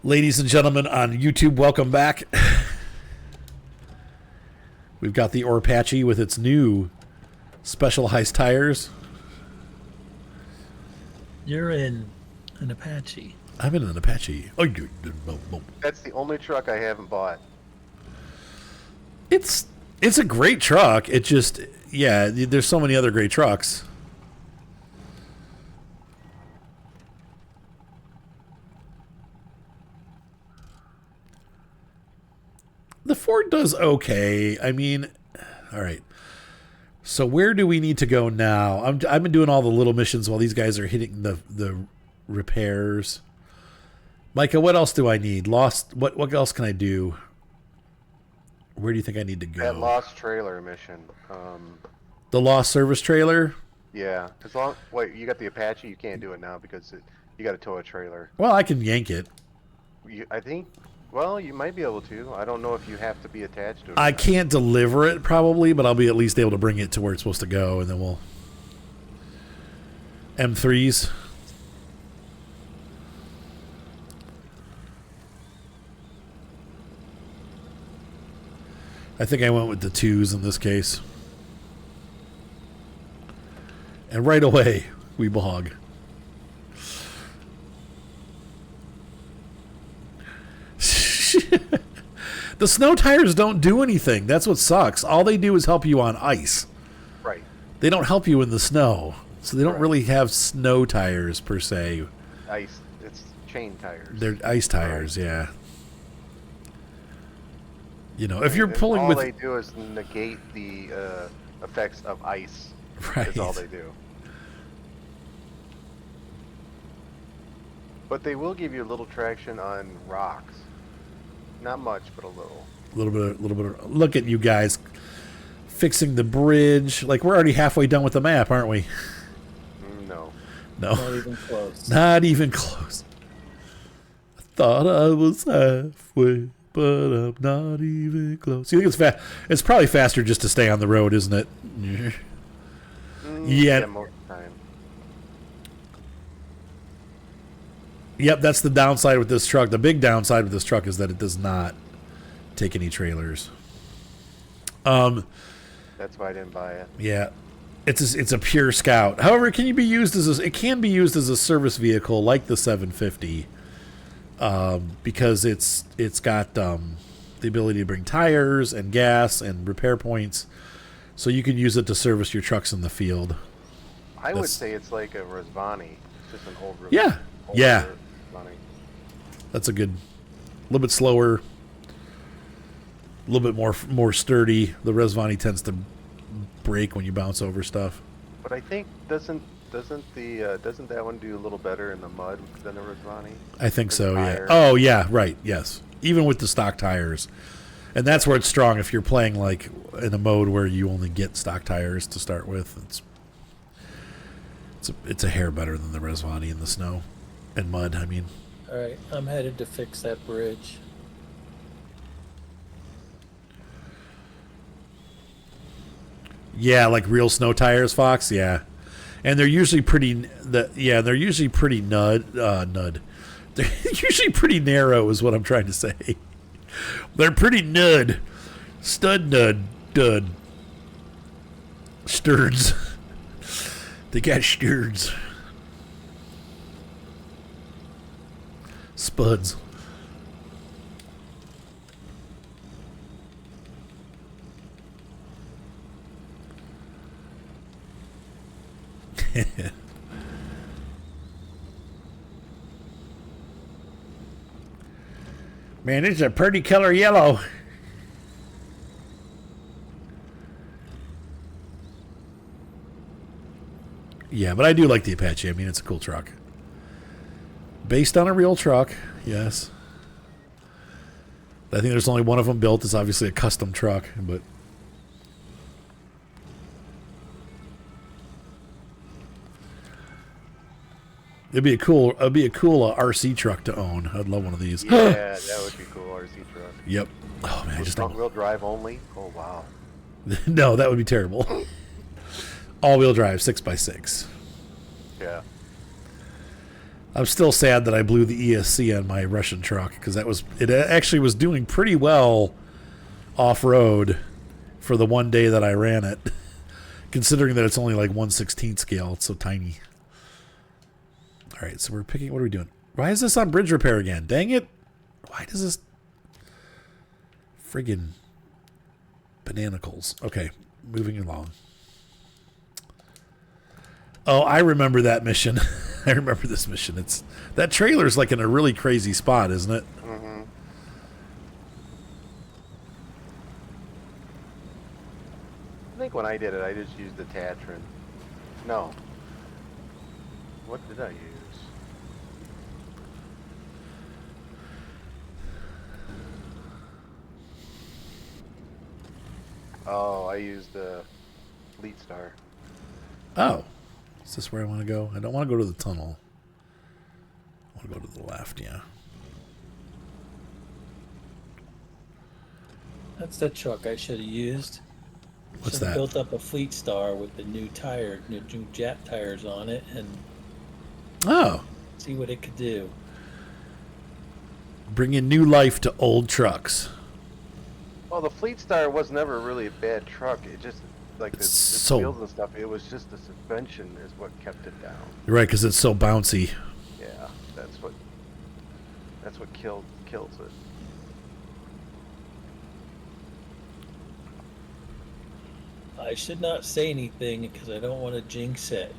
Ladies and gentlemen on YouTube, welcome back. We've got the Apache with its new specialized tires. You're in an Apache. I'm in an Apache. Oh, That's the only truck I haven't bought. it's a great truck. It just, yeah, there's so many other great trucks. The Ford does okay. I mean, all right. So where do we need to go now? I've been doing all the little missions while these guys are hitting the repairs. Micah, what else do I need? What else can I do? Where do you think I need to go? That lost trailer mission. The lost service trailer? Yeah. Wait, you got the Apache? You can't do it now because you got to tow a trailer. Well, I can yank it. I think. Well, you might be able to. I don't know if you have to be attached to it. I can't deliver it probably, but I'll be at least able to bring it to where it's supposed to go, and then we'll M3s. I think I went with the 2s in this case. And right away, we bog. The snow tires don't do anything. That's what sucks. All they do is help you on ice. Right. They don't help you in the snow. So they don't really have snow tires per se. Ice. It's chain tires. They're ice tires, yeah. You know, if you're pulling all with... they do is negate the effects of ice. Right. That's all they do. But they will give you a little traction on rocks. Not much, but a little. A little bit of... Look at you guys fixing the bridge. Like, we're already halfway done with the map, aren't we? No. No. Not even close. Not even close. I thought I was halfway, but I'm not even close. You think it's fast? It's probably faster just to stay on the road, isn't it? Yeah, most of the time. Yep, that's the downside with this truck. The big downside with this truck is that it does not take any trailers. That's why I didn't buy it. Yeah, it's a pure scout. However, it can be used as it can be used as a service vehicle like the 750, because it's got the ability to bring tires and gas and repair points, so you can use it to service your trucks in the field. I would say it's like a Razvani. It's just an old Razvani. Yeah, yeah. Razvani. That's a good, a little bit slower, a little bit more sturdy. The Razvani tends to break when you bounce over stuff. But I think doesn't that one do a little better in the mud than the Razvani? I think so. Yeah. Tire. Oh yeah. Right. Yes. Even with the stock tires, and that's where it's strong. If you're playing like in a mode where you only get stock tires to start with, it's a hair better than the Razvani in the snow and mud. I mean. All right, I'm headed to fix that bridge. Yeah, like real snow tires, Fox. Yeah, and they're usually pretty. They're usually pretty nud. They're usually pretty narrow, is what I'm trying to say. They're pretty nud, stud nud, dud, sturds. They got sturds. Spuds. Man, it's a pretty color yellow. Yeah, but I do like the Apache. I mean, it's a cool truck. Based on a real truck, yes. I think there's only one of them built. It's obviously a custom truck, but it'd be a cool RC truck to own. I'd love one of these. Yeah, that would be cool. RC truck. Yep. Oh man, I just don't. Front wheel drive only. Oh wow. No, that would be terrible. All-wheel drive, 6x6. Yeah. I'm still sad that I blew the ESC on my Russian truck because it actually was doing pretty well off road for the one day that I ran it. Considering that it's only like 1/16 scale, it's so tiny. All right, so we're picking. What are we doing? Why is this on bridge repair again? Dang it! Why does this friggin' bananicles? Okay, moving along. Oh, I remember that mission. I remember this mission. It's that trailer's like in a really crazy spot, isn't it? Mm-hmm. I think when I did it, I just used the Tatran. No. What did I use? Oh, I used the Fleet Star. Oh, is this where I want to go? I don't want to go to the tunnel. I want to go to the left. Yeah. That's the truck I should have used. What's Should've that? built up a Fleet Star with the new Jet tires on it, and Oh, see what it could do. bringing new life to old trucks. Well, the Fleet Star was never really a bad truck. It just, like, the So- wheels and stuff, it was just the suspension is what kept it down. You're right, because it's so bouncy. Yeah, that's what kills it. I should not say anything because I don't want to jinx it.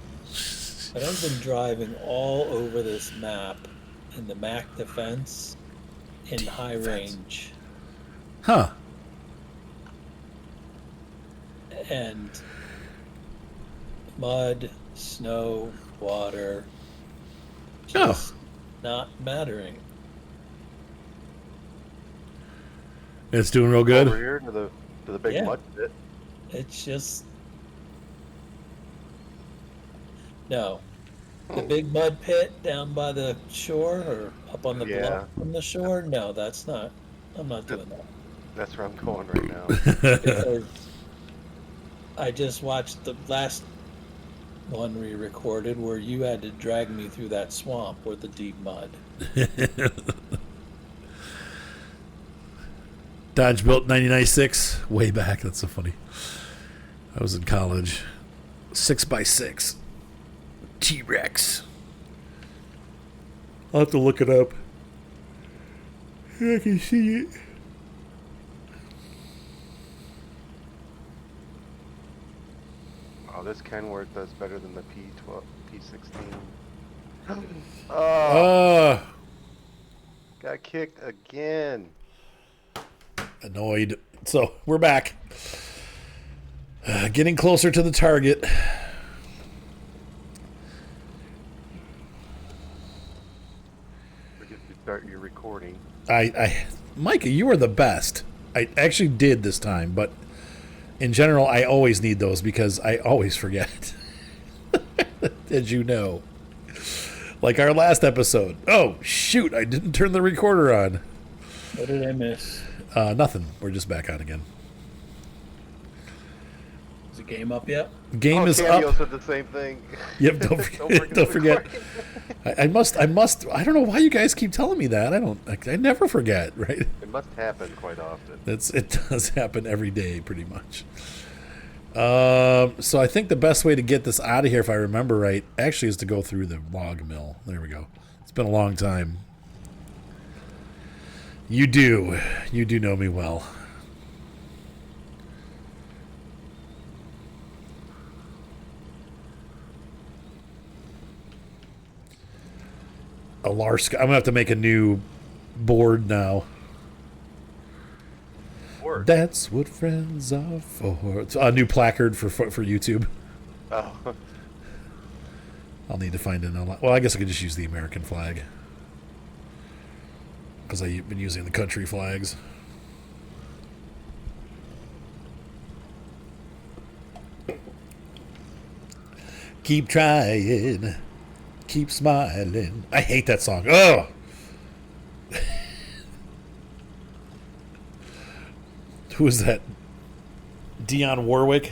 But I've been driving all over this map in the MAC defense in high range. Huh. And mud, snow, water, just not mattering. It's doing real Over good. here to the big Yeah. mud pit. It's just no. The big mud pit down by the shore or up on the Yeah. bluff from the shore? No, that's not. I'm not doing that. That's where I'm going right now. Because I just watched the last one we recorded where you had to drag me through that swamp with the deep mud. Dodge built 99.6 way back. That's so funny. I was in college. 6x6 T-Rex. I'll have to look it up. I can see it. Oh, this Kenworth does better than the P12, P16. Oh, Ah, got kicked again. annoyed. So we're back. Getting closer to the target. Forget to start your recording. Micah, you are the best. I actually did this time, but in general, I always need those because I always forget. As you know. Like our last episode. Oh, shoot, I didn't turn the recorder on. What did I miss? Nothing. We're just back on again. Is the game up yet? Game is Cameo up. said the same thing. Yep, don't forget. I must. I don't know why you guys keep telling me that. I never forget, right? It must happen quite often. It does happen every day, pretty much. So I think the best way to get this out of here, if I remember right, actually is to go through the log mill. There we go. It's been a long time. You do know me well. Alarska. I'm gonna have to make a new board now. Word. That's what friends are for. It's a new placard for YouTube. Oh, I'll need to find an. Well, I guess I could just use the American flag because I've been using the country flags. Keep trying, keep smiling. I hate that song. Oh. Who is that? Dionne Warwick?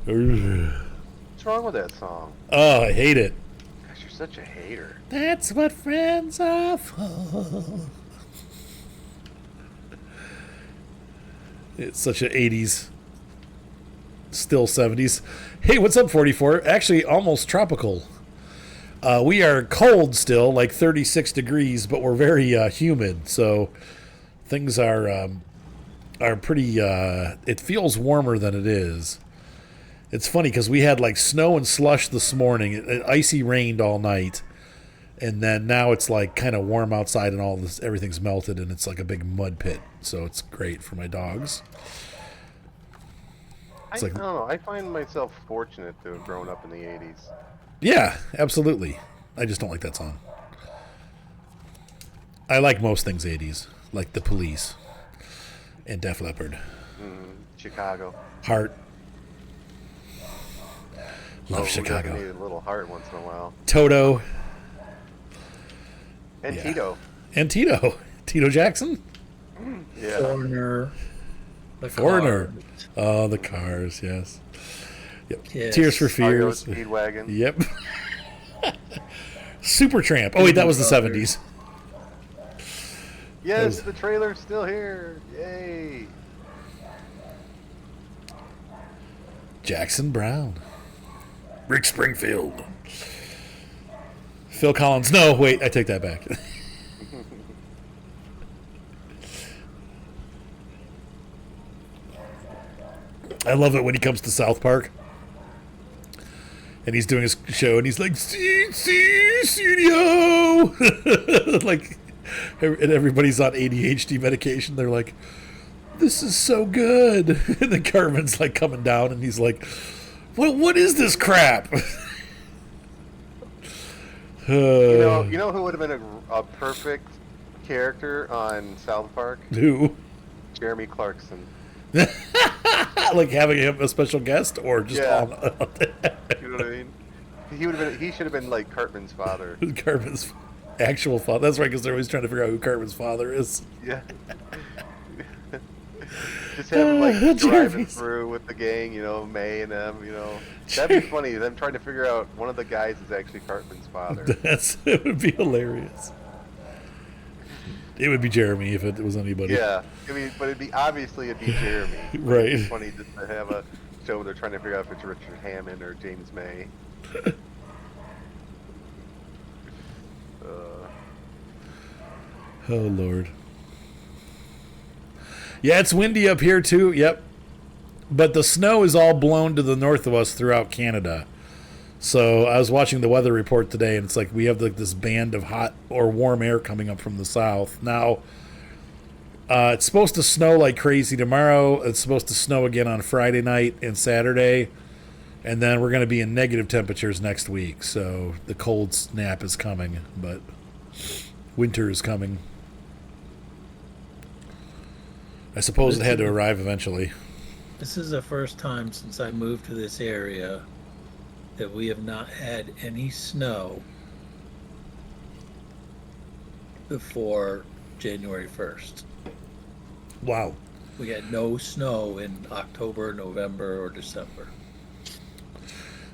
what's wrong with that song? Oh, I hate it. Gosh, you're such a hater. That's what friends are for. It's such an 80s, still 70s. Hey, what's up, 44? Actually, almost tropical. We are cold still, like 36 degrees, but we're very humid. So things are pretty. It feels warmer than it is. It's funny because we had like snow and slush this morning. It icy rained all night, and then now it's like kind of warm outside, and all this everything's melted, and it's like a big mud pit. So it's great for my dogs. I don't know. I find myself fortunate to have grown up in the 80s. Yeah, absolutely. I just don't like that song. I like most things 80s, like The Police and Def Leppard. Chicago. Heart. Love Who Chicago. doesn't need a little heart once in a while. Toto. And Yeah. Tito. And Tito. Tito Jackson? Yeah. Foreigner. The Foreigner. Cars. Oh, the Cars, yes. Yep. Yes. Tears for REO Fears. Speedwagon. Yep. Supertramp. Oh, wait, that was the 70s. Yes, the trailer's still here. Yay. Jackson Brown. Rick Springfield. Phil Collins. No, wait, I take that back. I love it when he comes to South Park and he's doing his show and he's like, studio. Like, and everybody's on ADHD medication. They're like, this is so good. And then Carmen's like coming down and he's like, what is this crap? You know who would have been a perfect character on South Park? Who? Jeremy Clarkson. Like having him a special guest or just Yeah. on You know what I mean? He should have been like Cartman's father. Carmen's actual father. That's right, because they're always trying to figure out who Carmen's father is. Yeah. Just have him like driving Jeremy's- through with the gang, you know, May and them, you know. That'd be funny. Them trying to figure out one of the guys is actually Cartman's father. It would be hilarious. It would be Jeremy if it was anybody. Yeah, I mean, but it'd be Jeremy. Right. It's funny just to have a show where they're trying to figure out if it's Richard Hammond or James May. Oh, Lord. Yeah, it's windy up here, too. Yep. But the snow is all blown to the north of us throughout Canada. So I was watching the weather report today, and it's like we have like this band of hot or warm air coming up from the south. Now, it's supposed to snow like crazy tomorrow. It's supposed to snow again on Friday night and Saturday. And then we're going to be in negative temperatures next week. So the cold snap is coming, but winter is coming. I suppose it had to arrive eventually. This is the first time since I moved to this area that we have not had any snow before January 1st. Wow. We had no snow in October, November, or December.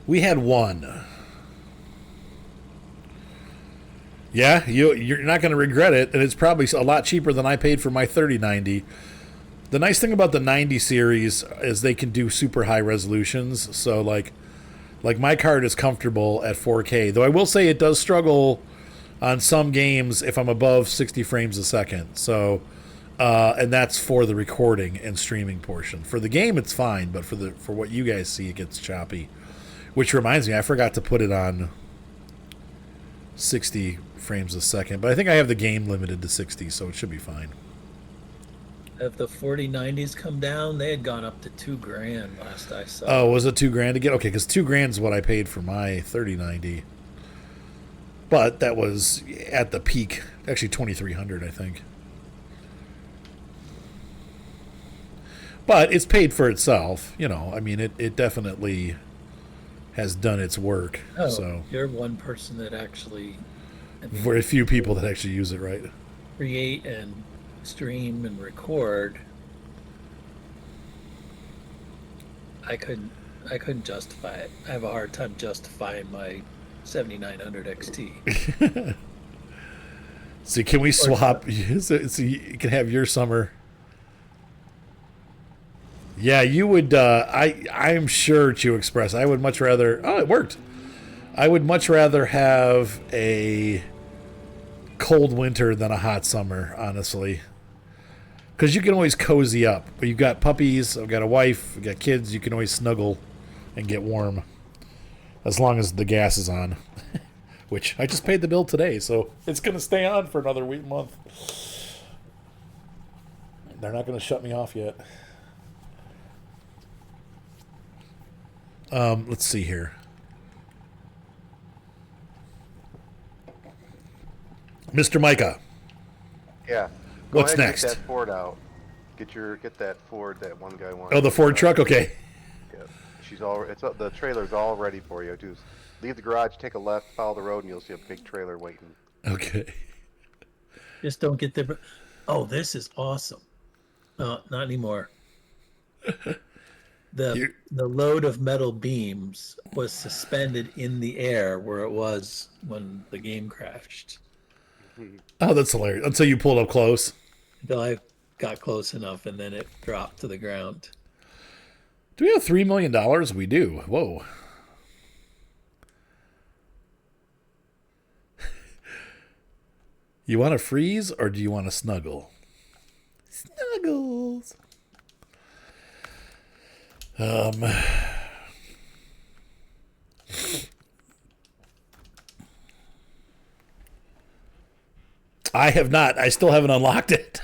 We had one. Yeah, you're not going to regret it, and it's probably a lot cheaper than I paid for my 3090. The nice thing about the 90 series is they can do super high resolutions. So like my card is comfortable at 4K, though I will say it does struggle on some games if I'm above 60 frames a second. So and that's for the recording and streaming portion. For the game it's fine, but for what you guys see it gets choppy. Which reminds me, I forgot to put it on 60 frames a second, but I think I have the game limited to 60, so it should be fine. If the 4090s come down, they had gone up to $2,000 last I saw. Oh, was it $2,000 again? Okay, because $2,000 is what I paid for my 3090. But that was at the peak, actually $2,300, I think. But it's paid for itself, you know. I mean, it definitely has done its work. Oh, So you're one person that actually very few people that actually use it, right? create and stream and record. I couldn't justify it. I have a hard time justifying my 7900 XT. So can we swap? So you can have your summer. Yeah, you would. I'm sure Chew Express. I would much rather. Oh, it worked. I would much rather have a cold winter than a hot summer, honestly. Because you can always cozy up. You've got puppies. I've got a wife. I've got kids. You can always snuggle and get warm, as long as the gas is on. Which I just paid the bill today, so it's going to stay on for another month. They're not going to shut me off yet. Let's see here. Mr. Micah. Yeah. What's ahead and next? Get that Ford out. Get that Ford that one guy wanted. Oh, the Ford truck? Okay. Yeah. The trailer's all ready for you. Just leave the garage, take a left, follow the road, and you'll see a big trailer waiting. Okay. Just don't get there. Oh, this is awesome. Not anymore. The load of metal beams was suspended in the air where it was when the game crashed. Oh, that's hilarious. Until you pulled up close. Until I got close enough, and then it dropped to the ground. Do we have $3 million? We do. Whoa. You want to freeze or do you want to snuggle? Snuggles. I have not. I still haven't unlocked it.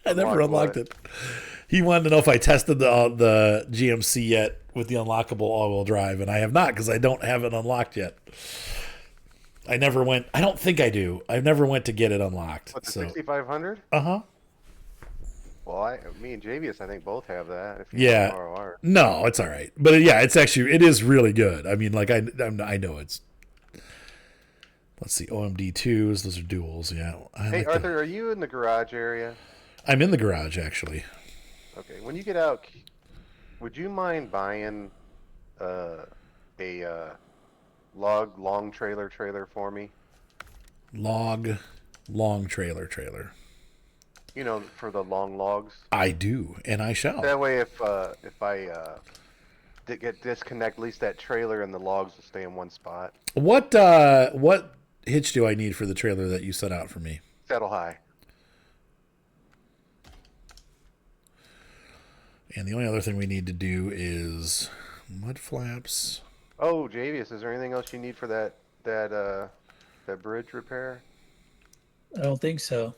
I never unlocked it. He wanted to know if I tested the GMC yet with the unlockable all-wheel drive, and I have not because I don't have it unlocked yet. I never went. I don't think I do. I never went to get it unlocked. What, the 6500? Uh-huh. Well, me and Javius, I think, both have that. If you want to borrow ours. No, it's all right. But yeah, it is really good. I mean, like I know it's. Let's see, OMD2s. Those are duals. Yeah. Hey, Arthur, are you in the garage area? I'm in the garage actually. Okay. When you get out, would you mind buying a long trailer for me? Long trailer. You know, for the long logs. I do, and I shall. That way, if I get disconnect, at least that trailer and the logs will stay in one spot. What hitch do I need for the trailer that you set out for me? Saddle high. And the only other thing we need to do is mud flaps. Oh, Javius, is there anything else you need for that bridge repair? I don't think so.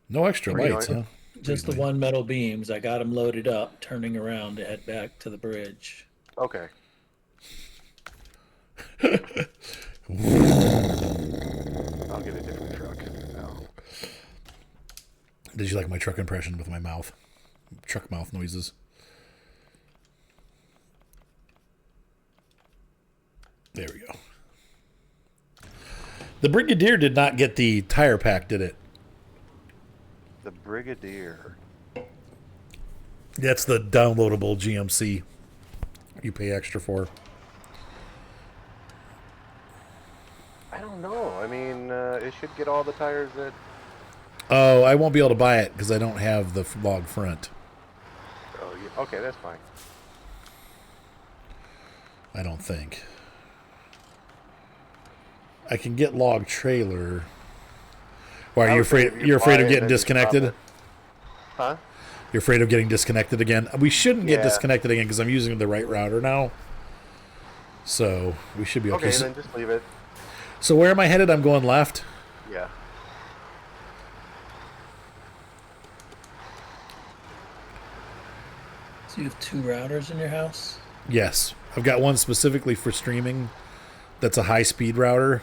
No extra lights, huh? Just the one metal beams. I got them loaded up, turning around to head back to the bridge. Okay. I'll get a different truck now. Did you like my truck impression with my mouth? Truck mouth noises. There we go. The Brigadier did not get the tire pack, did it? The Brigadier. That's the downloadable GMC you pay extra for. I don't know. I mean, it should get all the tires that... Oh, I won't be able to buy it because I don't have the log front. Oh, yeah. Okay, that's fine. I don't think. I can get log trailer. Why are you afraid? You're afraid of getting disconnected? Huh? You're afraid of getting disconnected again? We shouldn't get disconnected again because I'm using the right router now. So we should be okay. Okay, then just leave it. So where am I headed? I'm going left. Yeah. So you have 2 routers in your house? Yes. I've got one specifically for streaming. That's a high-speed router.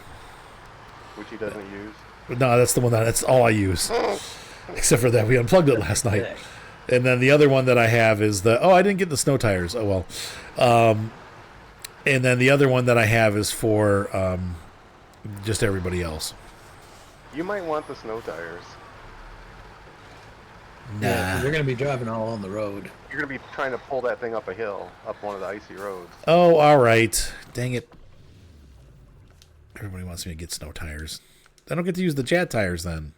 Which he doesn't use? No, that's all I use. Except for that we unplugged it last night. And then the other one that I have is I didn't get the snow tires. Oh, well. And then the other one that I have is for just everybody else. You might want the snow tires. Nah. Yeah, you're going to be driving all on the road. You're going to be trying to pull that thing up a hill, up one of the icy roads. Oh, all right. Dang it. Everybody wants me to get snow tires. I don't get to use the jet tires then.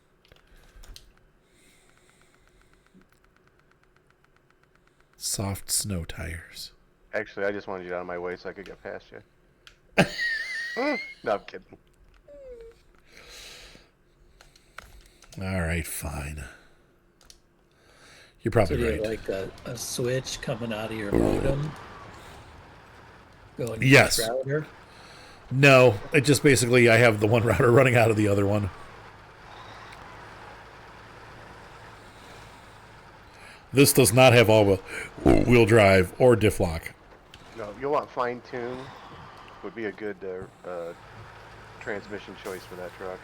Soft snow tires. Actually, I just wanted you out of my way so I could get past you. No, I'm kidding. All right, fine. You're So probably do you right. have like a switch coming out of your modem? Going to Yes. this router? No, it just basically I have the one router running out of the other one. This does not have all-wheel drive or diff lock. No, you'll want fine tune. Would be a good transmission choice for that truck.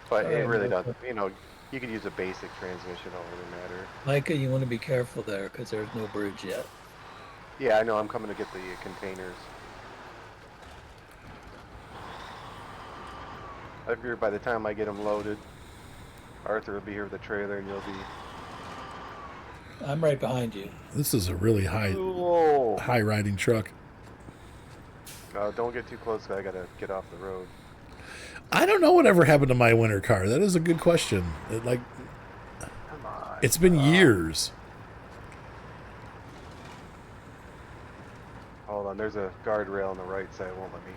But it really doesn't. You know, you could use a basic transmission. Don't really matter. Micah, you want to be careful there because there's no bridge yet. Yeah, I know. I'm coming to get the containers. I figure by the time I get them loaded, Arthur will be here with the trailer, and you'll be. I'm right behind you. This is a really Whoa! high riding truck. Don't get too close. 'Cause I gotta get off the road. I don't know whatever happened to my winter car. That is a good question. Come on. It's been years. Hold on. There's a guardrail on the right side. It won't let me.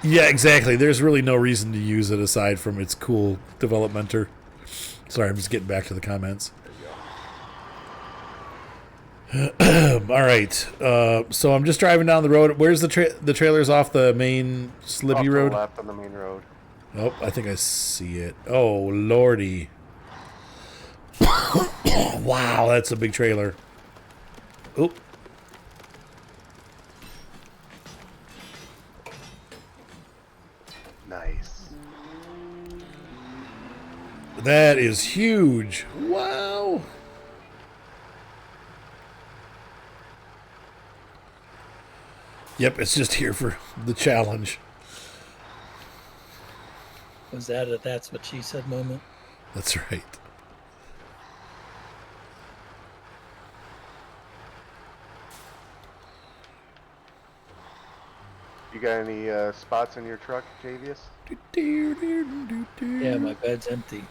Yeah, exactly. There's really no reason to use it aside from its cool developmenter. Sorry, I'm just getting back to the comments. All right. So I'm just driving down the road. Where's the trailer's off the main slippy Off to road? the left on the main road. Nope, I think I see it. Oh, lordy. Wow, that's a big trailer. Oop. Nice. That is huge. Wow. Yep, it's just here for the challenge. Was that a that's what she said moment? That's right. You got any spots in your truck, Javius? Yeah, my bed's empty.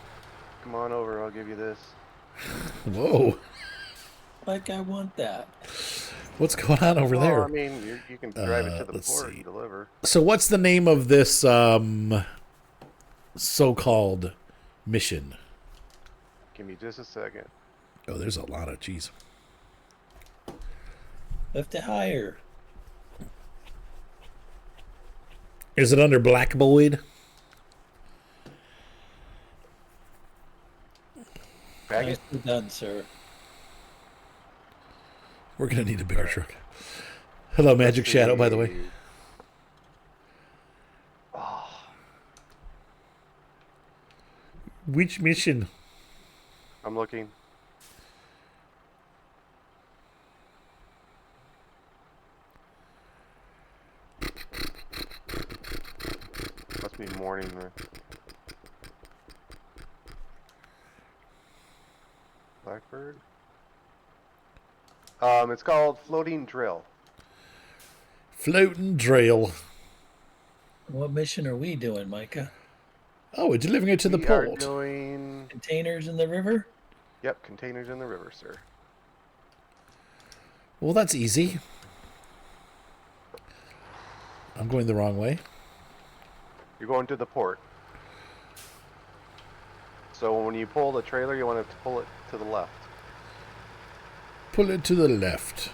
Come on over. I'll give you this. Whoa. Like I want that. What's going on over Well, there? I mean, you can drive it to the let's port see. and deliver. So what's the name of this so-called mission? Give me just a second. Oh, there's a lot of cheese. Lift it higher. Is it under Black Boyd? Bag it. Nicely done, sir. We're going to need a bigger truck. Hello, Magic Shadow, by the way. Oh, Which mission? I'm looking. Must be morning. Blackbird. It's called Floating Drill. Floating drill. What mission are we doing, Micah? Oh, we're delivering it to the We are port. doing. Containers in the river? Yep, containers in the river, sir. Well, that's easy. I'm going the wrong way. You're going to the port. So when you pull the trailer, you want to pull it to the left. Pull it to the left.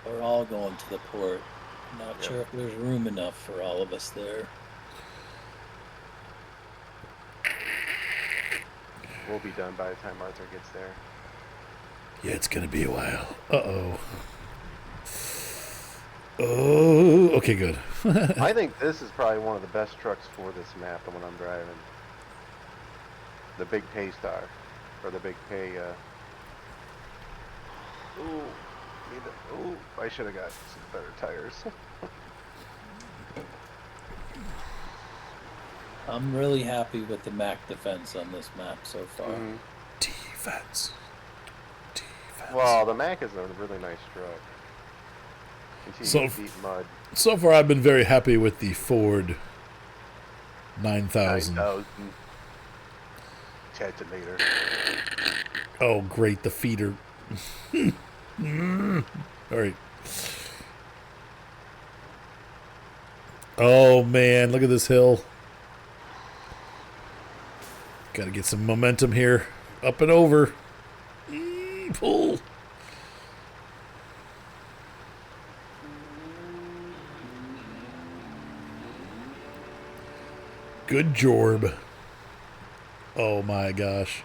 We're all going to the port. Not Yep. sure if there's room enough for all of us there. We'll be done by the time Arthur gets there. Yeah, it's going to be a while. Uh-oh. Oh, okay, good. I think this is probably one of the best trucks for this map, the one I'm driving. The Big Pay Star. Or the Big Pay, Ooh, I should have got some better tires. I'm really happy with the MAC defense on this map so far. Mhm. Defense. Well, the Mac is a really nice truck. Until So- you get deep mud. So far, I've been very happy with the Ford 9000. 9,000. Chatulator. Oh, great, the feeder. All right. Oh, man, look at this hill. Got to get some momentum here. Up and over. Pull. Good job. Oh, my gosh.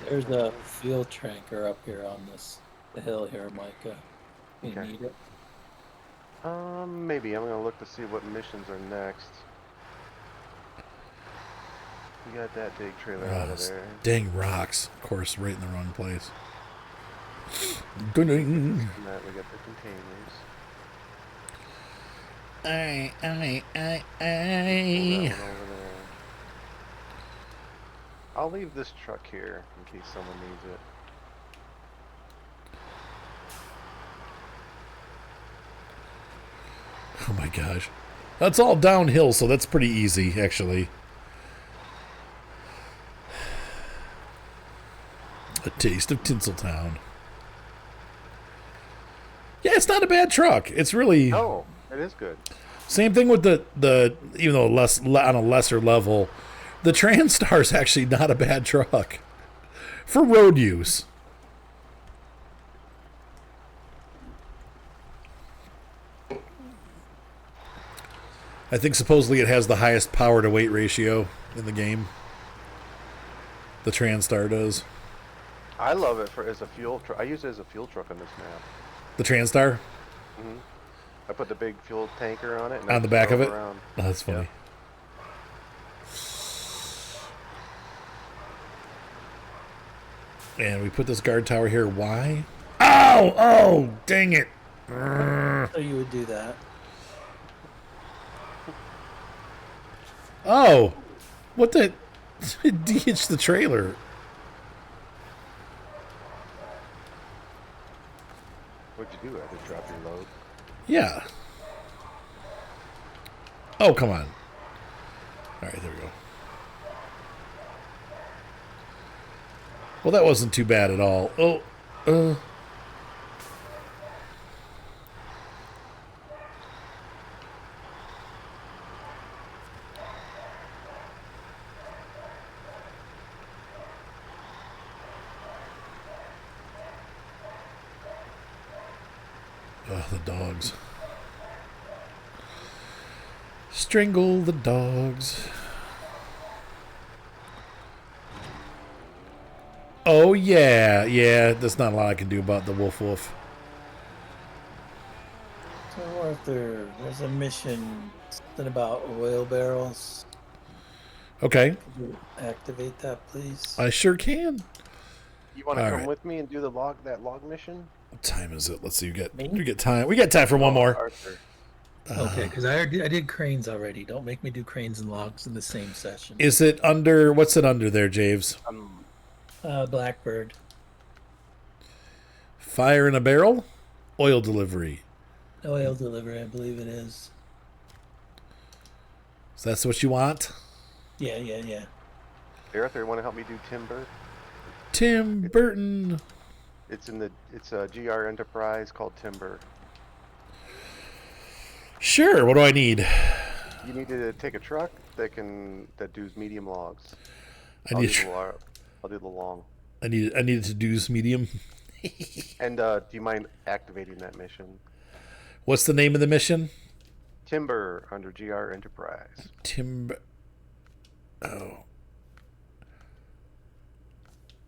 There's a fuel tanker up here on the hill here, Micah. You Okay. need it? Maybe. I'm gonna look to see what missions are next. You got that big trailer out of there. Dang rocks. Of course, right in the wrong place. Good night. And that we got the containers. Pull that one over there. I'll leave this truck here in case someone needs it. Oh my gosh. That's all downhill, so that's pretty easy, actually. A taste of Tinseltown. Yeah, it's not a bad truck. It's really Oh, it is good. same thing with the even though less on a lesser level. The TranStar is actually not a bad truck for road use. I think supposedly it has the highest power to weight ratio in the game. The TranStar does. I love it as a fuel truck. I use it as a fuel truck on this map. The TranStar I put the big fuel tanker on it. And on I the just back of drove it. around. Oh, that's funny. And we put this guard tower here. Why? Oh, oh, dang it. So you would do that. Oh, what the? DH the trailer. What'd you do? I just dropped your load. Yeah. Oh, come on. All right, there we go. Well, that wasn't too bad at all. Oh, oh, the dogs. Strangle the dogs. Oh, yeah. Yeah, there's not a lot I can do about the wolf. So Arthur, there's a mission, something about oil barrels. Okay, Could you activate that, please? I sure can. You want to All come right. with me and do that log mission? What time is it? Let's see. Me? You get time. We got time for one more. Arthur. Okay, because I did cranes already. Don't make me do cranes and logs in the same session. Is it under? What's it under there, Javes? Blackbird. Fire in a barrel, oil delivery. Oil delivery, I believe it is. So that's what you want, Yeah. Hey, Arthur, want to help me do timber? Tim Burton. It's a GR Enterprise called Timber. Sure. What do I need? You need to take a truck that does medium logs. I I'll need. do the long. I needed to do medium. And do you mind activating that mission? What's the name of the mission? Timber under GR Enterprise. Timber. Oh.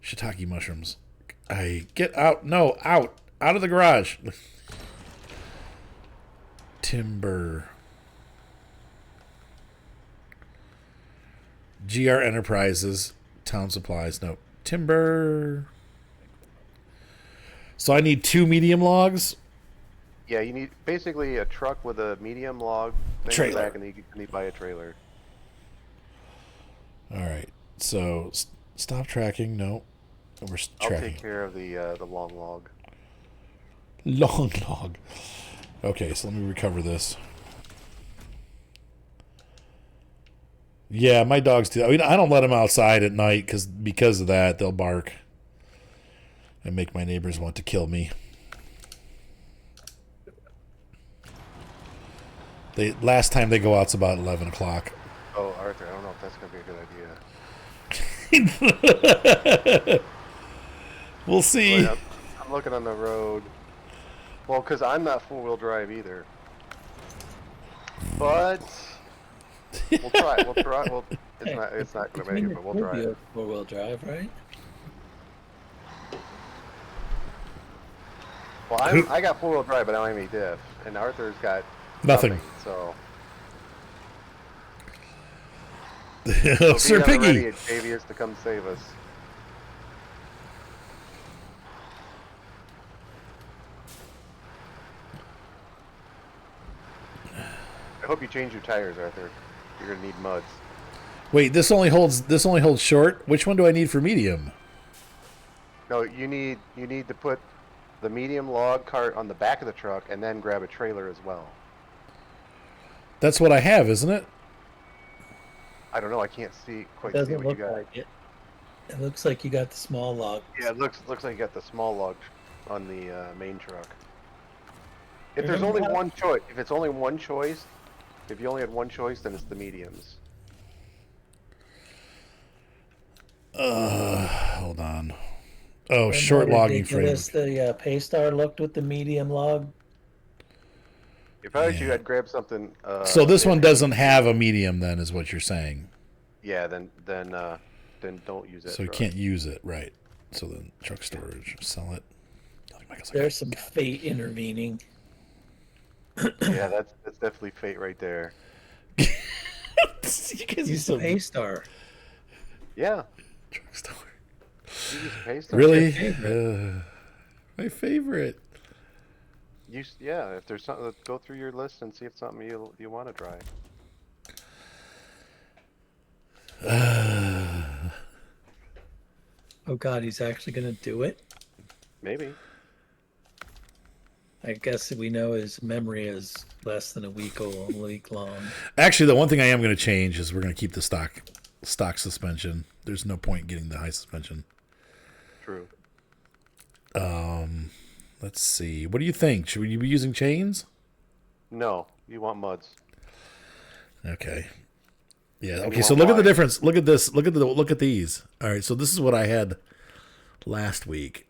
Shiitake mushrooms. I get out. No, out of the garage. Timber. GR Enterprises. Town supplies. No. Timber. So I need 2 medium logs. Yeah, you need basically a truck with a medium log thing in the Trailer. back, and then you buy a trailer. All right. So stop tracking. No, we're I'll tracking. take care of the long log. Long log. Okay, so let me recover this. Yeah, my dogs do. I mean, I don't let them outside at night because of that. They'll bark and make my neighbors want to kill me. Last time they go out's about 11 o'clock. Oh, Arthur, I don't know if that's going to be a good idea. We'll see. Wait, I'm looking on the road. Well, because I'm not four-wheel drive either. But we'll try. We'll try. Well, it's not going to make it, but we'll try it. Four-wheel drive, right? Well, I got four-wheel drive, but I don't have any diff, and Arthur's got Nothing. So. Sir Piggy. Javius to come save us. I hope you change your tires, Arthur. You're gonna need muds. Wait, this only holds short. Which one do I need for medium? No, you need to put the medium log cart on the back of the truck and then grab a trailer as well. That's what I have, isn't it? I don't know. I can't see quite. Doesn't see what look you got. like it. It looks like you got the small log. Yeah, it looks like you got the small log on the main truck. If there's only one choice, if you only had one choice, then it's the mediums. Hold on. Oh, short logging frame. The Paystar looked with the medium log. If I was you, I'd grab something. So this one doesn't have a medium, then, is what you're saying? Yeah, then don't use it. So you can't use it, right? So then truck storage, sell it. There's some fate intervening. Yeah, that's definitely fate right there. You guys use the Paystar. Yeah. Truck storage. Use Paystar. Really? My favorite. Yeah, if there's something, go through your list and see if something you want to try. Oh God, he's actually gonna do it? Maybe. I guess we know his memory is less than a week long. Actually, the one thing I am going to change is we're going to keep the stock suspension. There's no point getting the high suspension. True. Let's see. What do you think? Should we be using chains? No, you want muds. Okay. Yeah. Okay. So look at the difference. Look at this. Look at these. All right. So this is what I had last week.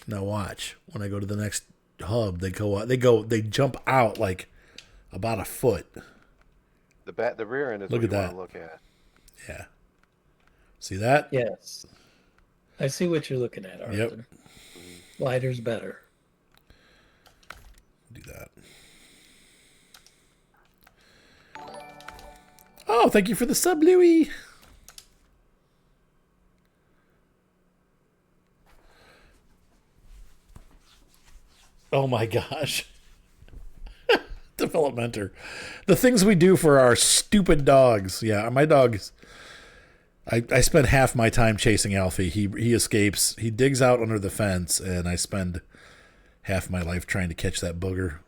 Now watch. When I go to the next hub, they jump out like about a foot. The rear end is what you want to look at. Yeah. See that? Yes. I see what you're looking at, Arthur. Yep. Wider's better. Do that. Oh, thank you for the sub, Louie. Oh my gosh. Developmenter. The things we do for our stupid dogs. Yeah, my dogs. I spend half my time chasing Alfie. He escapes. He digs out under the fence, and I spend half my life trying to catch that booger.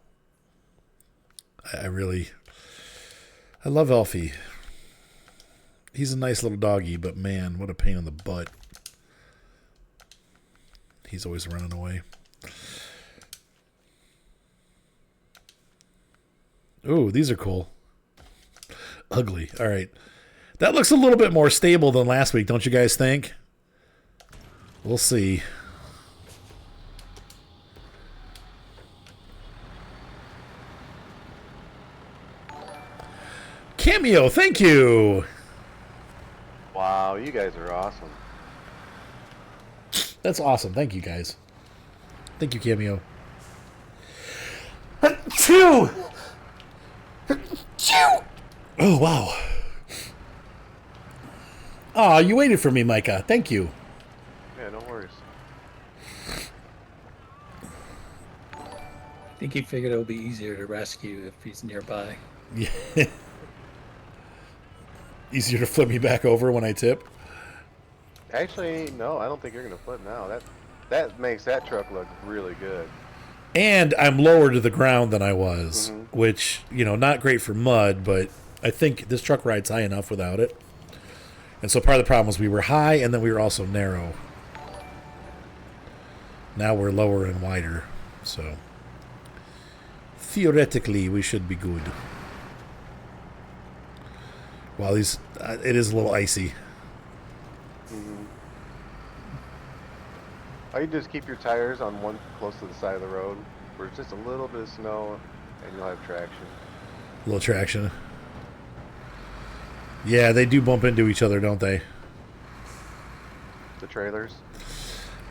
I love Alfie. He's a nice little doggy, but man, what a pain in the butt. He's always running away. Ooh, these are cool. Ugly. All right. That looks a little bit more stable than last week, don't you guys think? We'll see. Cameo, thank you. Wow, you guys are awesome. That's awesome. Thank you, guys. Thank you, Cameo. Phew! Oh, wow. Oh, you waited for me, Micah. Thank you. Yeah, no worries. I think he figured it would be easier to rescue if he's nearby. Yeah. Easier to flip me back over when I tip. Actually, no, I don't think you're gonna flip now. That makes that truck look really good. And I'm lower to the ground than I was, Mm-hmm. which, not great for mud, but I think this truck rides high enough without it. And so part of the problem was we were high and then we were also narrow. Now we're lower and wider, so theoretically we should be good. Well, it is a little icy. Mm-hmm. Or you just keep your tires on one close to the side of the road where it's just a little bit of snow and you'll have traction. A little traction. Yeah, they do bump into each other, don't they? The trailers.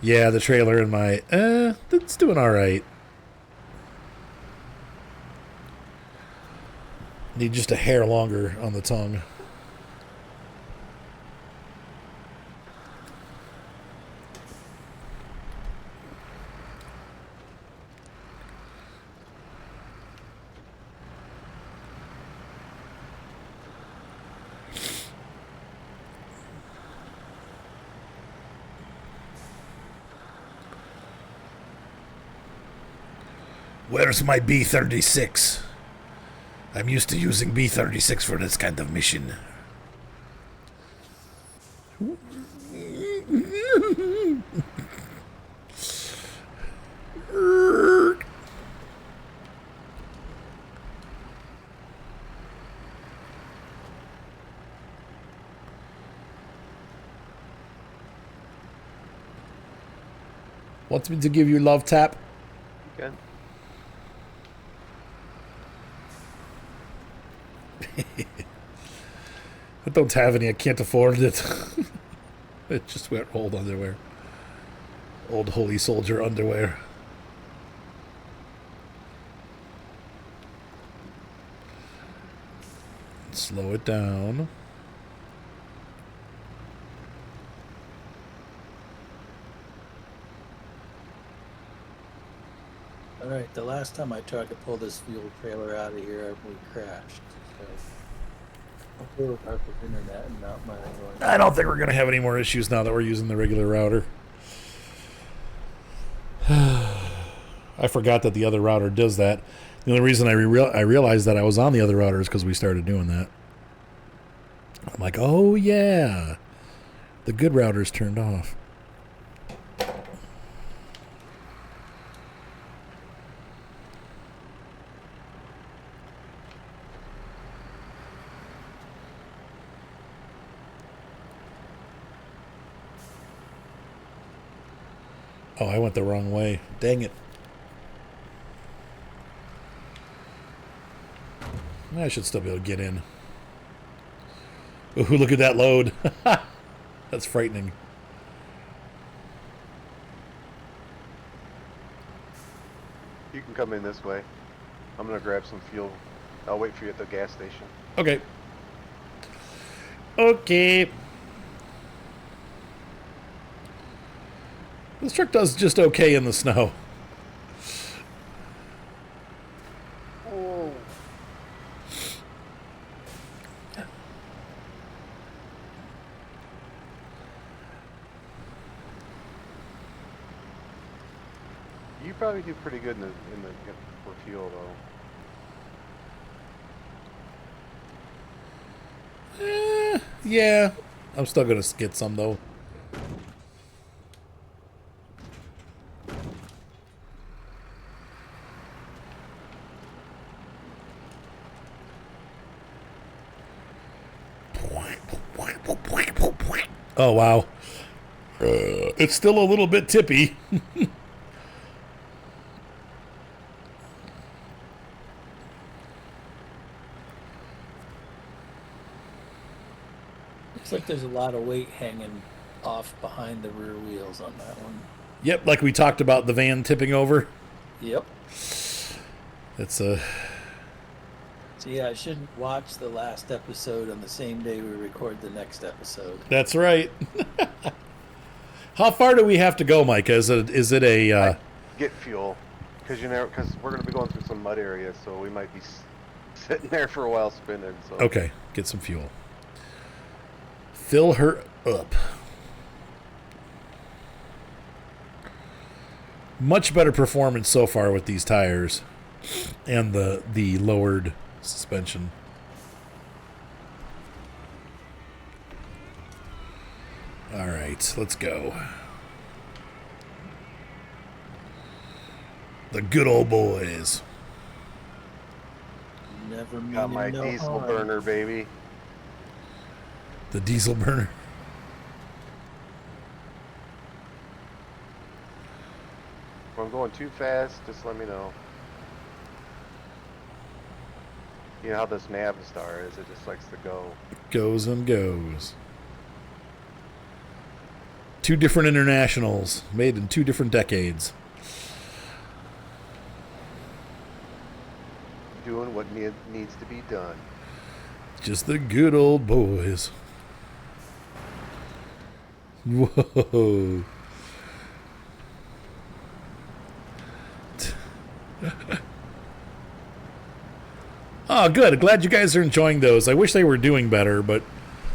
Yeah, the trailer and my... it's doing alright. Need just a hair longer on the tongue. Where's my B-36? I'm used to using B-36 for this kind of mission. Want me to give you love tap? Good. I don't have any. I can't afford it. It just went old underwear. Old holy soldier underwear. Slow it down. All right, the last time I tried to pull this fuel trailer out of here, we crashed. So hopefully with our internet and not mine going. I don't think we're going to have any more issues now that we're using the regular router. I forgot that the other router does that. The only reason I realized that I was on the other router is because we started doing that. I'm like, oh yeah, the good router's turned off. Oh, I went the wrong way. Dang it. I should still be able to get in. Ooh, look at that load. That's frightening. You can come in this way. I'm gonna grab some fuel. I'll wait for you at the gas station. Okay. Okay. This truck does just okay in the snow. Oh. You probably do pretty good in the for fuel though. Yeah. I'm still going to get some, though. Oh, wow. It's still a little bit tippy. Looks like there's a lot of weight hanging off behind the rear wheels on that one. Yep, like we talked about the van tipping over. Yep. It's a... So yeah, I shouldn't watch the last episode on the same day we record the next episode. That's right. How far do we have to go, Micah? Is it a... Get fuel, because we're gonna be going through some mud areas, so we might be sitting there for a while spinning. So. Okay, get some fuel. Fill her up. Much better performance so far with these tires and the lowered suspension. All right, let's go. The good old boys. Never Got my no diesel harm. burner, baby. The diesel burner. If I'm going too fast, just let me know. You know how this Navistar is, it just likes to go. Goes and goes. 2 different internationals made in 2 different decades. Doing what needs to be done. Just the good old boys. Whoa. Oh, good. Glad you guys are enjoying those. I wish they were doing better, but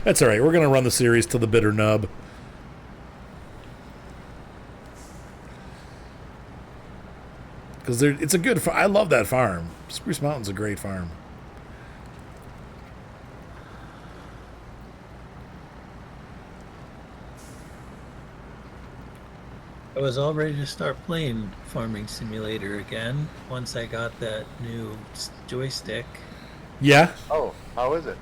that's all right. We're going to run the series to the bitter nub. Because it's a good I love that farm. Spruce Mountain's a great farm. I was all ready to start playing Farming Simulator again once I got that new joystick, Yeah? Oh, how is it?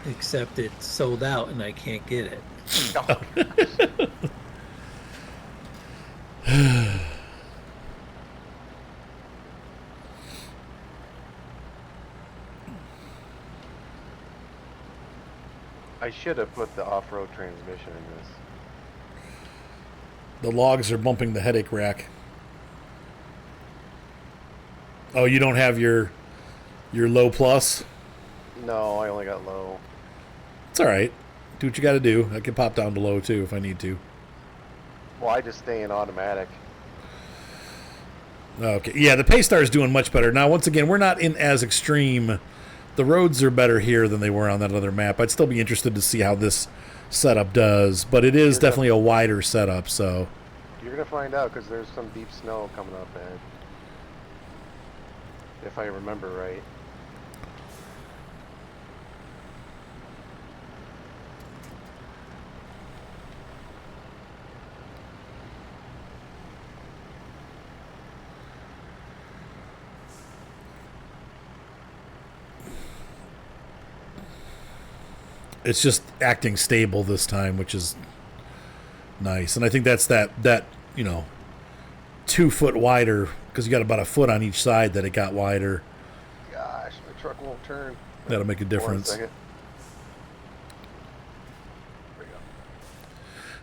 except it's sold out and I can't get it. I should have put the off-road transmission in this. The logs are bumping the headache rack. Oh, you don't have your low plus? No, I only got low. It's all right. Do what you got to do. I can pop down to low too if I need to. Well, I just stay in automatic. Okay. Yeah, the Paystar is doing much better. Now, once again, we're not in as extreme. The roads are better here than they were on that other map. I'd still be interested to see how this setup does, but it is definitely a wider setup, so. You're going to find out because there's some deep snow coming up, man. If I remember right. It's just acting stable this time, which is nice. And I think that's that 2 foot wider, because you got about a foot on each side that it got wider. Gosh, my truck won't turn. That'll make a difference. 1 second. There we go.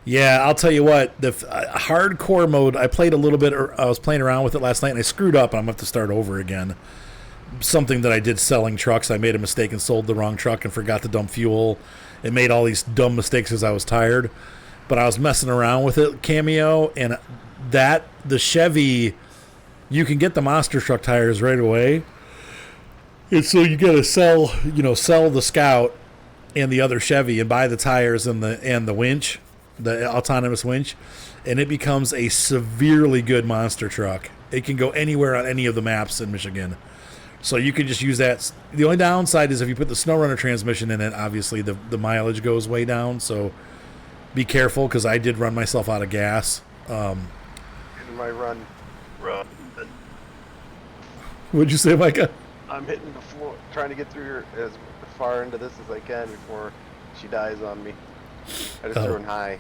Yeah, I'll tell you what, the hardcore mode, I played a little bit, I was playing around with it last night, and I screwed up, and I'm going to have to start over again. Something that I did selling trucks. I made a mistake and sold the wrong truck and forgot to dump fuel. It made all these dumb mistakes because I was tired. But I was messing around with it, Cameo, and the Chevy, you can get the monster truck tires right away. And so you got to sell the Scout and the other Chevy and buy the tires and the winch, the autonomous winch, and it becomes a severely good monster truck. It can go anywhere on any of the maps in Michigan. So you can just use that. The only downside is if you put the Snowrunner transmission in it, obviously the mileage goes way down. So be careful, because I did run myself out of gas. In my run. What'd you say, Micah? I'm hitting the floor, trying to get through her as far into this as I can before she dies on me. I just threw in high.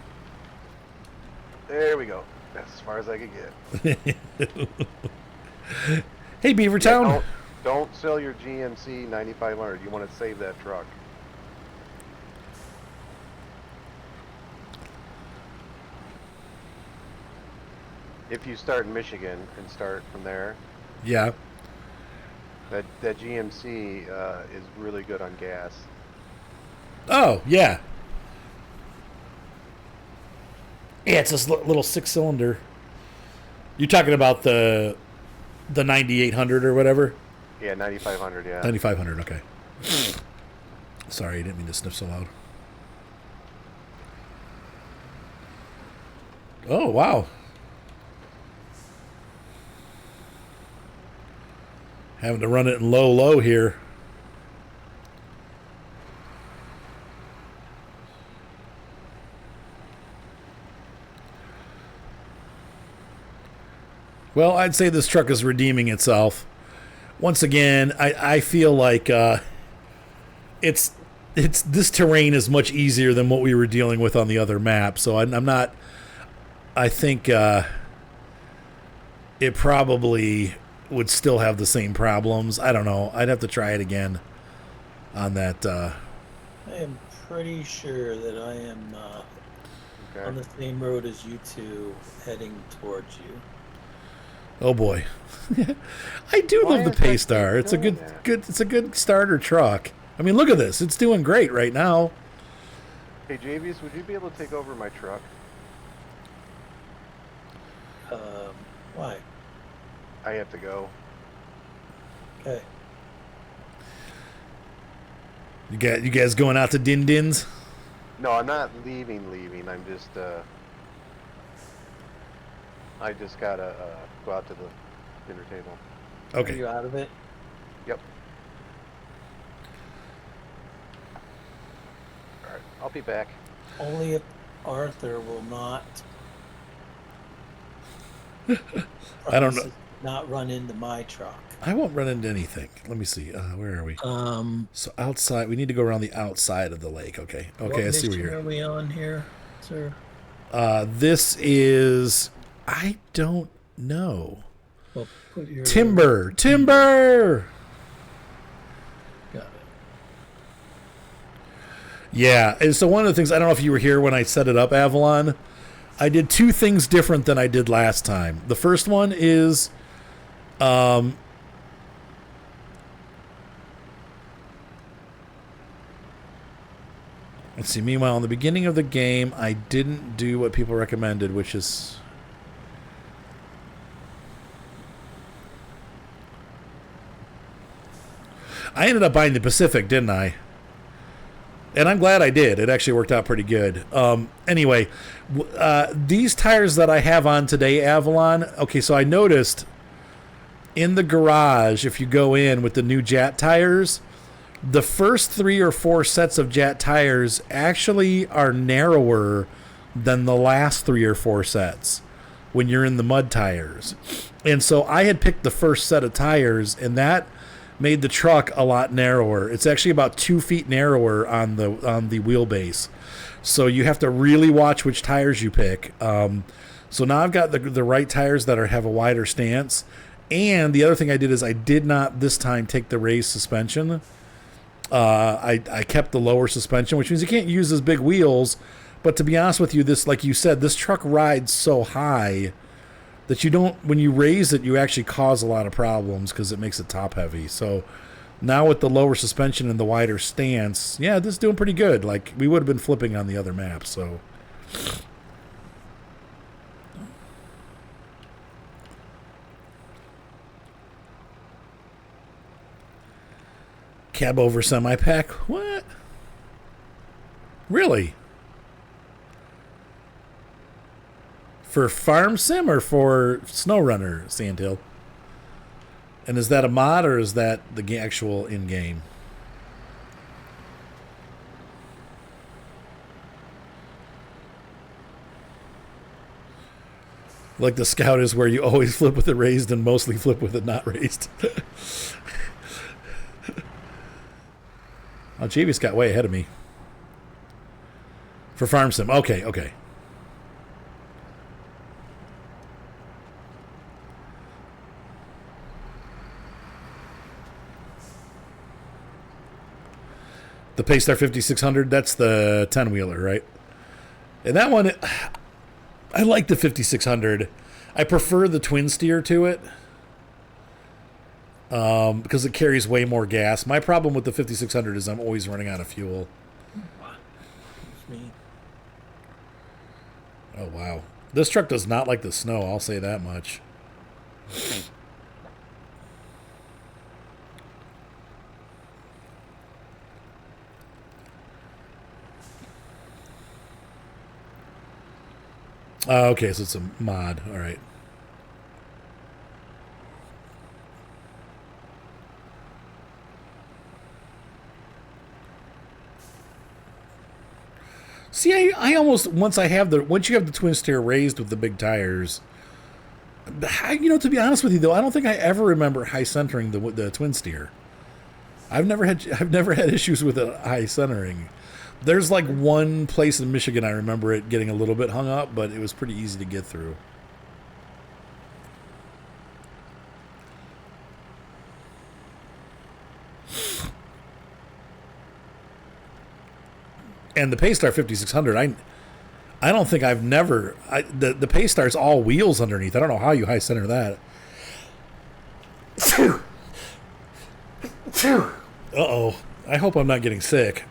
There we go. That's as far as I could get. Hey, Beavertown. Yeah, don't sell your GMC 9500. You want to save that truck. If you start in Michigan and start from there, Yeah. that GMC is really good on gas. Oh, yeah. Yeah, it's this little 6-cylinder. You're talking about the 9800 or whatever? Yeah, 9500. Yeah. 9500, okay. Sorry, I didn't mean to sniff so loud. Oh, wow. Having to run it in low here. Well, I'd say this truck is redeeming itself. Once again, I feel like it's this terrain is much easier than what we were dealing with on the other map. So I'm not. I think it probably would still have the same problems. I don't know. I'd have to try it again on that. I am pretty sure that I am on the same road as you two, heading towards you. Oh boy, I do love the Paystar. It's a good. It's a good starter truck. I mean, look at this. It's doing great right now. Hey, JVs, would you be able to take over my truck? Why? I have to go. Okay. You guys going out to Din Din's? No, I'm not leaving. I'm just, I just gotta go out to the dinner table. Okay. Are you out of it? Yep. All right, I'll be back. Only if Arthur will not. I don't know. Not run into my truck. I won't run into anything. Let me see. Where are we? So outside. We need to go around the outside of the lake. Okay. Okay. I see where you're. What mission are we on here, sir? This is. I don't know. Well, put your Timber. Got it. Yeah, and so one of the things, I don't know if you were here when I set it up, Avalon. I did two things different than I did last time. The first one is, let's see. Meanwhile, in the beginning of the game, I didn't do what people recommended, which is. I ended up buying the Pacific, didn't I? And I'm glad I did. It actually worked out pretty good. Anyway, these tires that I have on today, Avalon. Okay, so I noticed in the garage, if you go in with the new Jat tires, the first 3 or 4 sets of Jat tires actually are narrower than the last 3 or 4 sets when you're in the mud tires. And so I had picked the first set of tires, and that made the truck a lot narrower. It's actually about 2 feet narrower on the wheelbase. So you have to really watch which tires you pick. So now I've got the right tires that have a wider stance. And the other thing I did is I did not this time take the raised suspension. I kept the lower suspension, which means you can't use as big wheels. But to be honest with you, this, like you said, this truck rides so high that you don't, when you raise it, you actually cause a lot of problems because it makes it top heavy. So now with the lower suspension and the wider stance, yeah, this is doing pretty good. Like, we would have been flipping on the other map. So cab over semi-pack. What? Really? For Farm Sim or for Snowrunner, Sandhill? And is that a mod or is that the actual in-game? Like the Scout is where you always flip with it raised and mostly flip with it not raised. Oh, JV's got way ahead of me. For Farm Sim. Okay. The Paystar 5600, that's the 10-wheeler, right? And that one, I like the 5600. I prefer the twin steer to it because it carries way more gas. My problem with the 5600 is I'm always running out of fuel. Oh, wow. This truck does not like the snow, I'll say that much. Okay, so it's a mod. All right. See, I almost once you have the twin steer raised with the big tires. To be honest with you though, I don't think I ever remember high centering the twin steer. I've never had issues with it high centering. There's like one place in Michigan I remember it getting a little bit hung up, but it was pretty easy to get through. And the Paystar 5600, I don't think I've never the Paystar's all wheels underneath. I don't know how you high center that. Uh-oh. I hope I'm not getting sick.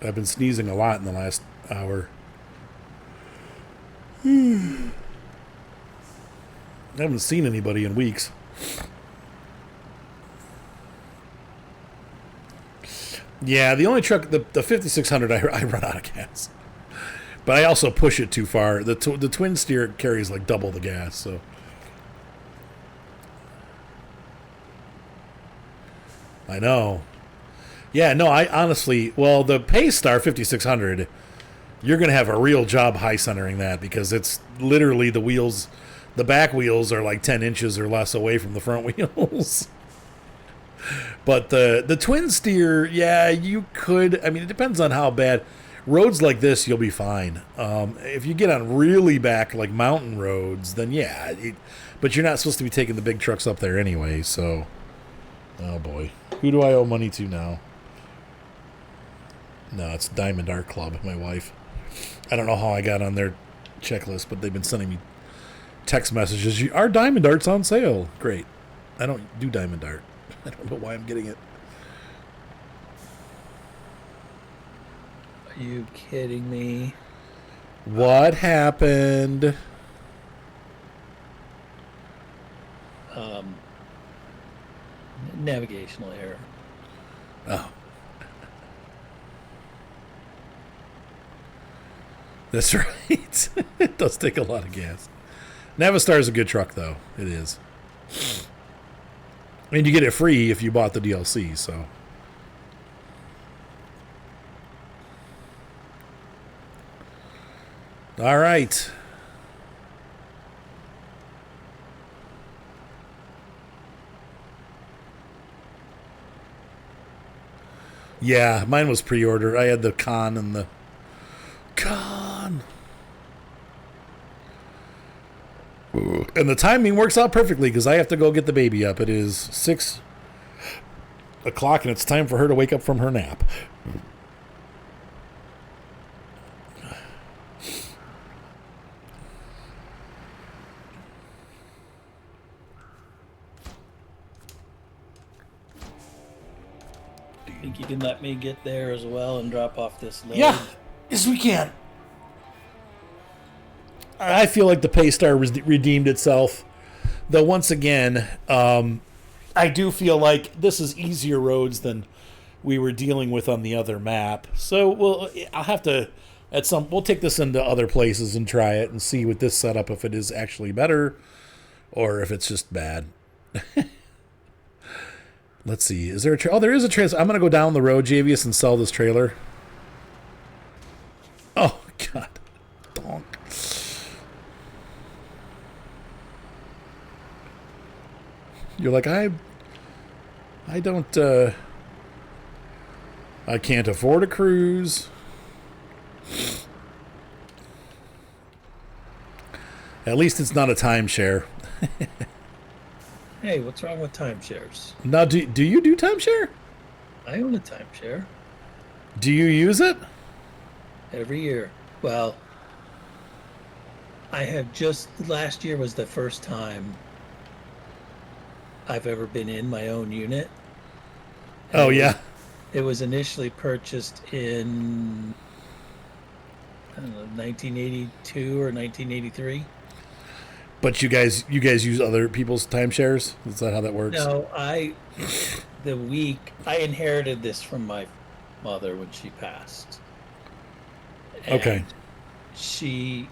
I've been sneezing a lot in the last hour. I haven't seen anybody in weeks. Yeah, the only truck, the 5600, I run out of gas. But I also push it too far. The twin steer carries like double the gas, so. I know. Yeah, no, I honestly, the Paystar 5600, you're going to have a real job high centering that because it's literally the back wheels are like 10 inches or less away from the front wheels. But the twin steer, yeah, you could. I mean, it depends on how bad. Roads like this, you'll be fine. If you get on really back, like mountain roads, then yeah. But you're not supposed to be taking the big trucks up there anyway, so. Oh, boy. Who do I owe money to now? No, it's Diamond Art Club, my wife. I don't know how I got on their checklist, but they've been sending me text messages. Our Diamond Art's on sale. Great. I don't do Diamond Art. I don't know why I'm getting it. Are you kidding me? What happened? Navigational error. Oh. That's right. It does take a lot of gas. Navistar is a good truck, though. It is. And you get it free if you bought the DLC, so. All right. Yeah, mine was pre-order. I had the Con and the Con. And the timing works out perfectly because I have to go get the baby up. It is 6 o'clock and it's time for her to wake up from her nap. Think you can let me get there as well and drop off this load? Yeah, yes we can. I feel like the Paystar redeemed itself. Though once again, I do feel like this is easier roads than we were dealing with on the other map. So I'll have to we'll take this into other places and try it and see with this setup if it is actually better or if it's just bad. Let's see. Is there a there is a trailer. I'm going to go down the road, Javius, and sell this trailer. Oh, God. Donk. You're like, I don't, I can't afford a cruise. At least it's not a timeshare. Hey, what's wrong with timeshares? Now, do you do timeshare? I own a timeshare. Do you use it? Every year. Well, I have last year was the first time I've ever been in my own unit. Oh, yeah. It was initially purchased in, I don't know, 1982 or 1983. But you guys use other people's timeshares? Is that how that works? No, the week I inherited this from my mother when she passed. Okay. And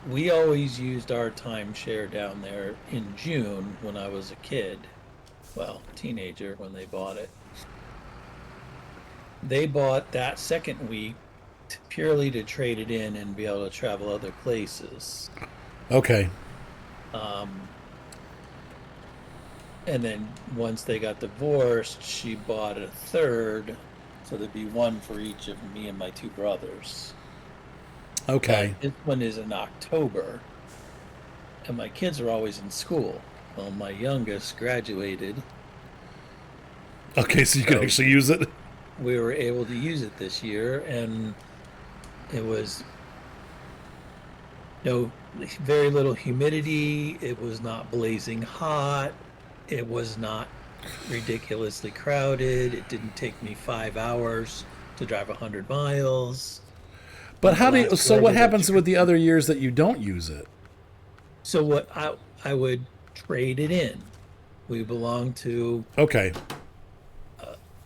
we always used our timeshare down there in June when I was a kid. Well, teenager when they bought it. They bought that second week purely to trade it in and be able to travel other places. Okay. Um, and then once they got divorced, she bought a third, so there'd be one for each of me and my two brothers. Okay. But this one is in October, and my kids are always in school. Well, my youngest graduated. Okay, so you can actually use it? We were able to use it this year, and it was very little humidity. It was not blazing hot. It was not ridiculously crowded. It didn't take me 5 hours to drive 100 miles. But what happens with the other years that you don't use it? So what I would trade it in. We belong to Okay.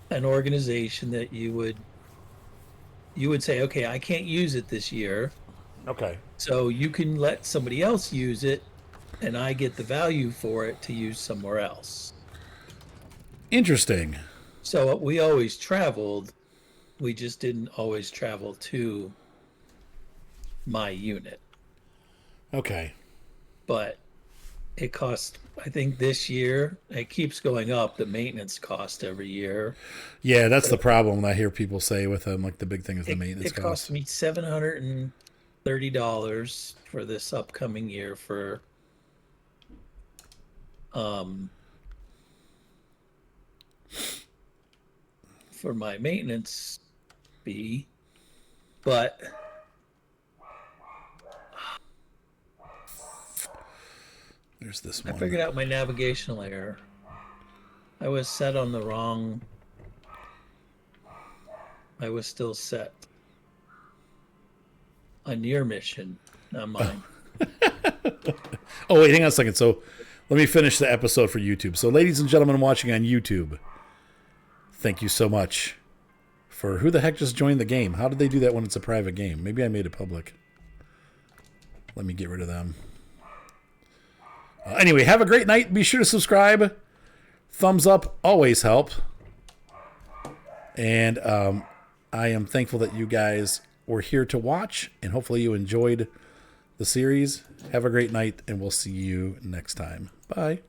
an organization that you would say, okay, I can't use it this year. Okay. So you can let somebody else use it, and I get the value for it to use somewhere else. Interesting. So we always traveled. We just didn't always travel to my unit. Okay. But it costs, I think this year, it keeps going up, the maintenance cost every year. Yeah, that's the problem I hear people say with them. Like the big thing is the maintenance cost. It cost me $730 for this upcoming year for my maintenance fee, but there's this one. I figured out my navigational error. I was set on the wrong. I was still set on your mission, not mine. Oh, wait, hang on a second. So let me finish the episode for YouTube. So, ladies and gentlemen watching on YouTube, thank you so much for who the heck just joined the game. How did they do that when it's a private game? Maybe I made it public. Let me get rid of them. Anyway, have a great night. Be sure to subscribe. Thumbs up always help. And I am thankful that you guys were here to watch, and hopefully you enjoyed the series. Have a great night, and we'll see you next time. Bye.